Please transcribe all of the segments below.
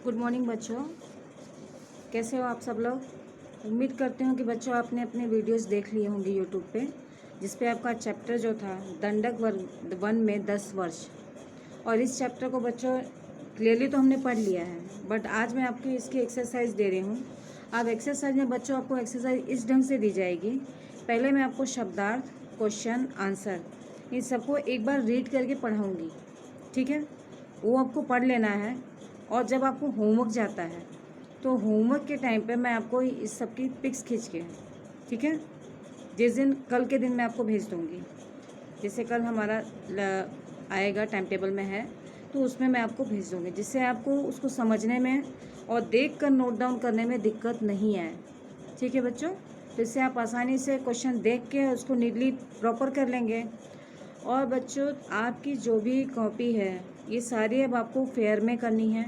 Good morning बच्चों, कैसे हो आप सब लोग। उम्मीद करती हूँ कि बच्चों आपने अपने वीडियोस देख लिए होंगे यूट्यूब पे, जिस पे आपका चैप्टर जो था दंडक वर्ग 1 में 10 वर्ष। और इस चैप्टर को बच्चों क्लियरली तो हमने पढ़ लिया है, बट आज मैं आपको इसकी एक्सरसाइज दे रही हूँ। अब एक्सरसाइज में बच्चों आपको एक्सरसाइज इस ढंग से दी जाएगी। पहले मैं आपको शब्दार्थ, क्वेश्चन, आंसर इन सबको एक बार रीड करके पढ़ाऊँगी, ठीक है। वो आपको पढ़ लेना है। और जब आपको होमवर्क जाता है तो होमवर्क के टाइम पे मैं आपको इस सब की पिक्स खींच के, ठीक है, जिस दिन कल के दिन मैं आपको भेज दूँगी। जैसे कल हमारा आएगा, टाइम टेबल में है, तो उसमें मैं आपको भेज दूँगी, जिससे आपको उसको समझने में और देख कर नोट डाउन करने में दिक्कत नहीं आए, ठीक है बच्चों। तो इससे आप आसानी से क्वेश्चन देख के उसको नीटली प्रॉपर कर लेंगे। और बच्चों आपकी जो भी कॉपी है ये सारी अब आपको फेयर में करनी है।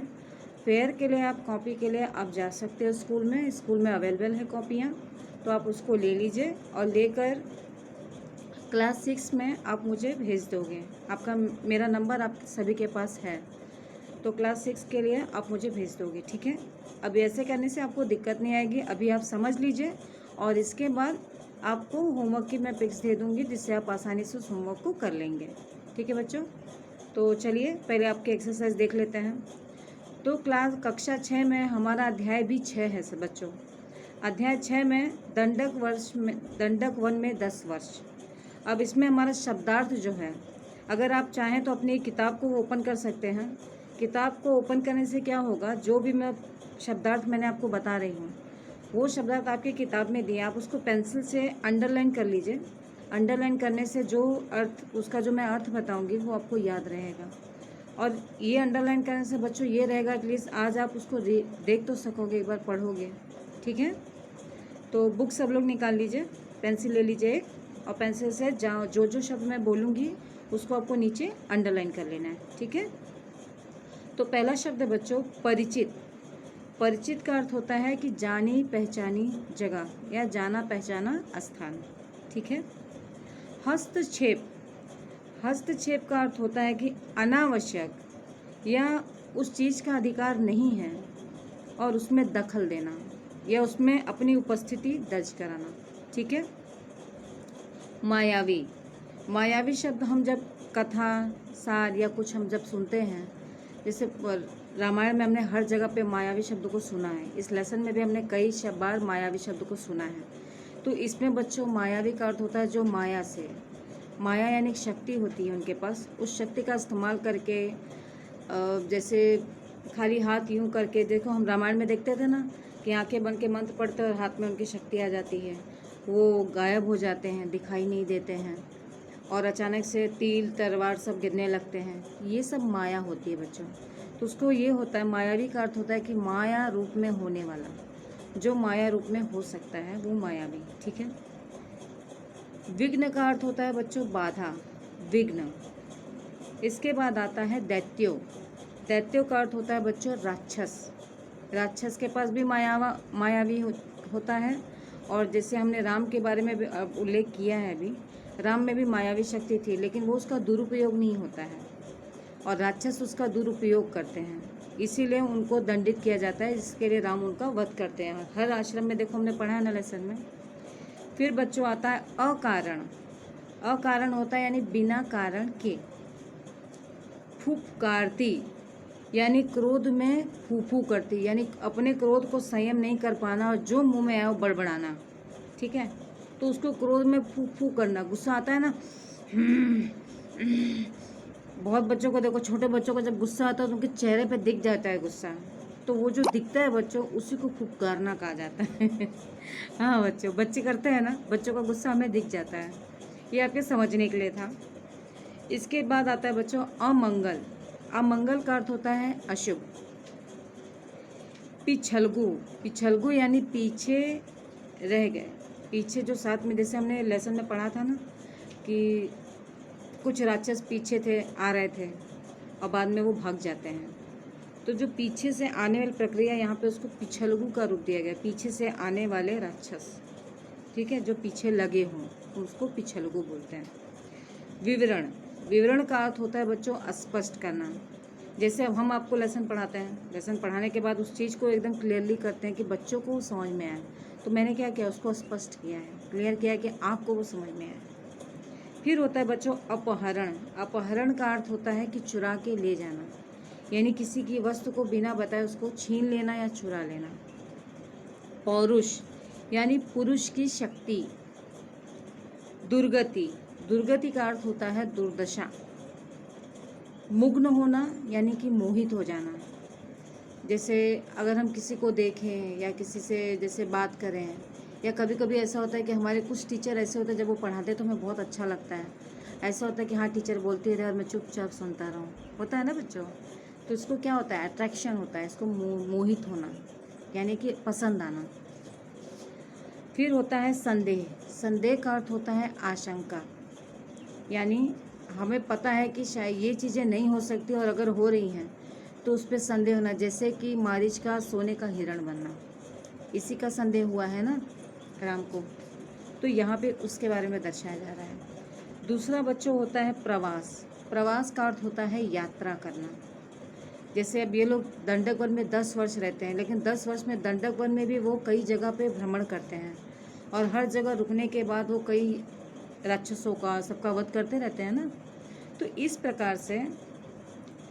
फेयर के लिए आप कॉपी के लिए आप जा सकते हो स्कूल में अवेलेबल है कॉपियाँ, तो आप उसको ले लीजिए और लेकर क्लास 6 में आप मुझे भेज दोगे। आपका मेरा नंबर आप सभी के पास है, तो क्लास 6 के लिए आप मुझे भेज दोगे, ठीक है। अब ऐसे करने से आपको दिक्कत नहीं आएगी। अभी आप समझ लीजिए और इसके बाद आपको होमवर्क की मैं पिक्स दे दूँगी, जिससे आप आसानी से उस होमवर्क को कर लेंगे, ठीक है बच्चों। तो चलिए पहले आपके एक्सरसाइज देख लेते हैं। तो कक्षा 6 में हमारा अध्याय भी 6 है सब बच्चों। अध्याय 6 में दंडक 1 में 10 वर्ष। अब इसमें हमारा शब्दार्थ जो है, अगर आप चाहें तो अपनी किताब को ओपन कर सकते हैं। किताब को ओपन करने से क्या होगा, जो भी मैं शब्दार्थ मैंने आपको बता रही हूँ वो शब्दार्थ आपकी किताब में दिए, आप उसको पेंसिल से अंडरलाइन कर लीजिए। अंडरलाइन करने से जो अर्थ, उसका जो मैं अर्थ बताऊँगी वो आपको याद रहेगा। और ये अंडरलाइन करने से बच्चों ये रहेगा एटलीस्ट आज आप उसको देख तो सकोगे, एक बार पढ़ोगे, ठीक है। तो बुक सब लोग निकाल लीजिए, पेंसिल ले लीजिए एक, और पेंसिल से जो जो शब्द मैं बोलूँगी उसको आपको नीचे अंडरलाइन कर लेना है, ठीक है। तो पहला शब्द है बच्चों परिचित। परिचित का अर्थ होता है कि जानी पहचानी जगह या जाना पहचाना स्थान, ठीक है। हस्तक्षेप। हस्तक्षेप का अर्थ होता है कि अनावश्यक या उस चीज़ का अधिकार नहीं है और उसमें दखल देना या उसमें अपनी उपस्थिति दर्ज कराना, ठीक है। मायावी। मायावी शब्द हम जब कथा, सार या कुछ हम जब सुनते हैं, जैसे रामायण में हमने हर जगह पे मायावी शब्द को सुना है, इस लेसन में भी हमने कई बार मायावी शब्द को सुना है। तो इसमें बच्चों मायावी का अर्थ होता है जो माया से, माया यानी शक्ति होती है उनके पास, उस शक्ति का इस्तेमाल करके, जैसे खाली हाथ यूं करके, देखो हम रामायण में देखते थे ना कि आंखें बन के मंत्र पढ़ते और हाथ में उनकी शक्ति आ जाती है, वो गायब हो जाते हैं, दिखाई नहीं देते हैं, और अचानक से तीर तलवार सब गिरने लगते हैं। ये सब माया होती है बच्चों। तो उसको ये होता है, मायावी का अर्थ होता है कि माया रूप में होने वाला, जो माया रूप में हो सकता है वो मायावी, ठीक है। विघ्न का अर्थ होता है बच्चों बाधा, विघ्न। इसके बाद आता है दैत्यो। दैत्यो का अर्थ होता है बच्चों राक्षस। राक्षस के पास भी मायावी होता है। और जैसे हमने राम के बारे में भी उल्लेख किया है, अभी राम में भी मायावी शक्ति थी, लेकिन वो उसका दुरुपयोग नहीं होता है और राक्षस उसका दुरुपयोग करते हैं, इसीलिए उनको दंडित किया जाता है, जिसके लिए राम उनका वध करते हैं। हर आश्रम में देखो हमने पढ़ा है ना लेसन में। फिर बच्चों आता है अकारण। अकारण होता है यानी बिना कारण के। फुफकारती यानी क्रोध में फूफू करती, यानी अपने क्रोध को संयम नहीं कर पाना और जो मुंह में आया वो बड़बड़ाना, ठीक है। तो उसको क्रोध में फूफू करना, गुस्सा आता है ना, बहुत बच्चों को देखो, छोटे बच्चों को जब गुस्सा आता है तो उनके चेहरे पे दिख जाता है गुस्सा, तो वो जो दिखता है बच्चों उसी को फुफकारना कहा जाता है। हाँ बच्चों, बच्चे करते हैं ना, बच्चों का गुस्सा हमें दिख जाता है, ये आपके समझने के लिए था। इसके बाद आता है बच्चों अमंगल। अमंगल का अर्थ होता है अशुभ। पिछलगू। पिछलगू यानी पीछे रह गए, पीछे जो साथ में, जैसे हमने लेसन में पढ़ा था ना कि कुछ राक्षस पीछे थे, आ रहे थे और बाद में वो भाग जाते हैं, तो जो पीछे से आने वाली प्रक्रिया यहाँ पे उसको पिछलगू का रूप दिया गया, पीछे से आने वाले राक्षस, ठीक है, जो पीछे लगे हों उसको पिछलगू बोलते हैं। विवरण। विवरण का अर्थ होता है बच्चों स्पष्ट करना, जैसे अब हम आपको लेसन पढ़ाते हैं, लेसन पढ़ाने के बाद उस चीज़ को एकदम क्लियरली करते हैं कि बच्चों को समझ में आए, तो मैंने क्या किया, उसको स्पष्ट किया है, क्लियर किया है कि आपको वो समझ में आए। फिर होता है बच्चों अपहरण। अपहरण का अर्थ होता है कि चुरा के ले जाना, यानी किसी की वस्तु को बिना बताए उसको छीन लेना या चुरा लेना। पौरुष यानी पुरुष की शक्ति। दुर्गति, दुर्गति का अर्थ होता है दुर्दशा। मुग्न होना यानी कि मोहित हो जाना। जैसे अगर हम किसी को देखें या किसी से जैसे बात करें, या कभी कभी ऐसा होता है कि हमारे कुछ टीचर ऐसे होते हैं जब वो पढ़ाते हैं तो हमें बहुत अच्छा लगता है। ऐसा होता है कि हाँ टीचर बोलते रहे और मैं चुपचाप सुनता रहूँ, होता है ना बच्चों। तो इसको क्या होता है, अट्रैक्शन होता है, इसको मोहित होना यानी कि पसंद आना। फिर होता है संदेह। संदेह का अर्थ होता है आशंका, यानी हमें पता है कि शायद ये चीज़ें नहीं हो सकती और अगर हो रही हैं तो उस पर संदेह होना। जैसे कि मारीच का सोने का हिरण बनना, इसी का संदेह हुआ है ना राम को, तो यहाँ पे उसके बारे में दर्शाया जा रहा है। दूसरा बच्चों होता है प्रवास। प्रवास का अर्थ होता है यात्रा करना। जैसे अब ये लोग दंडक वन में 10 वर्ष रहते हैं, लेकिन 10 वर्ष में दंडक वन में भी वो कई जगह पे भ्रमण करते हैं और हर जगह रुकने के बाद वो कई राक्षसों का सबका वध करते रहते हैं ना। तो इस प्रकार से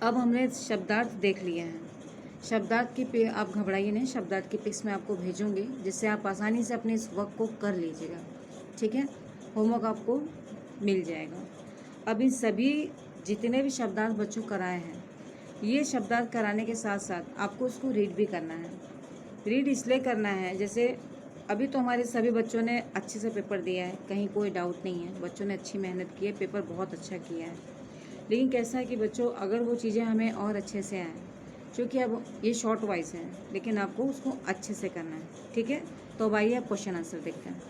अब हमने शब्दार्थ देख लिए हैं। शब्दार्थ की आप घबराइए नहीं, शब्दार्थ की पिक्स मैं आपको भेजूंगी जिससे आप आसानी से अपने इस वर्क को कर लीजिएगा, ठीक है। होमवर्क आपको मिल जाएगा। अब इन सभी जितने भी शब्दार्थ बच्चों कराए हैं, ये शब्दार्थ कराने के साथ साथ आपको उसको रीड भी करना है। रीड इसलिए करना है, जैसे अभी तो हमारे सभी बच्चों ने अच्छे से पेपर दिया है, कहीं कोई डाउट नहीं है, बच्चों ने अच्छी मेहनत की है, पेपर बहुत अच्छा किया है। लेकिन कैसा है कि बच्चों अगर वो चीज़ें हमें और अच्छे से आएँ, क्योंकि अब ये शॉर्ट वाइज है, लेकिन आपको उसको अच्छे से करना है, ठीक है। तो अब आइए आप क्वेश्चन आंसर देखते हैं।